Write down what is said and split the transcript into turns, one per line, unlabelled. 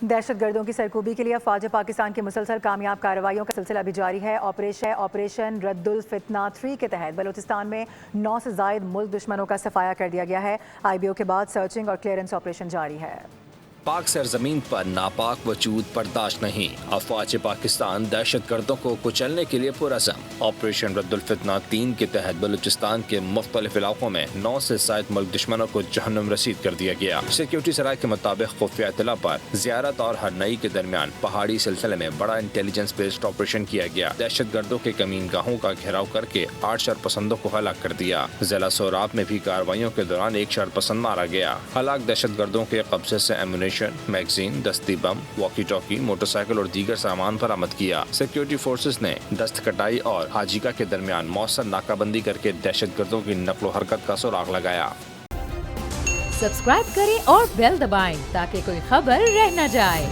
دہشت گردوں کی سرکوبی کے لیے افواج پاکستان کی مسلسل کامیاب کارروائیوں کا سلسلہ بھی جاری ہے۔ آپریشن رد الفتنہ 3 کے تحت بلوچستان میں 9 سے زائد ملک دشمنوں کا صفایا کر دیا گیا ہے۔ IBO کے بعد سرچنگ اور کلیئرنس آپریشن جاری ہے۔
پاک سرزمین پر ناپاک وجود برداشت نہیں، افواج پاکستان دہشت گردوں کو کچلنے کے لیے پرعزم۔ آپریشن رد الفتنہ 3 کے تحت بلوچستان کے مختلف علاقوں میں 9 سے زائد ملک دشمنوں کو جہنم رسید کر دیا گیا۔ سیکیورٹی سرائے کے مطابق خفیہ اطلاع پر زیارت اور ہرنئی کے درمیان پہاڑی سلسلے میں بڑا انٹیلیجنس بیسڈ آپریشن کیا گیا۔ دہشت گردوں کے کمین گاہوں کا گھیراؤ کر کے 8 شرپسندوں کو ہلاک کر دیا۔ ضلع سوراب میں بھی کارروائیوں کے دوران 1 شرپسند مارا گیا۔ ہلاک دہشت گردوں کے قبضے سے میگزین، دستی بم، واکی ٹاکی، موٹر سائیکل اور دیگر سامان برآمد کیا۔ سیکیورٹی فورسز نے دست کٹائی اور حاجیگا کے درمیان مؤثر ناکہ بندی کر کے دہشت گردوں کی نقل و حرکت کا سراغ لگایا۔
سبسکرائب کریں اور بیل دبائیں تاکہ کوئی خبر رہ نہ جائے۔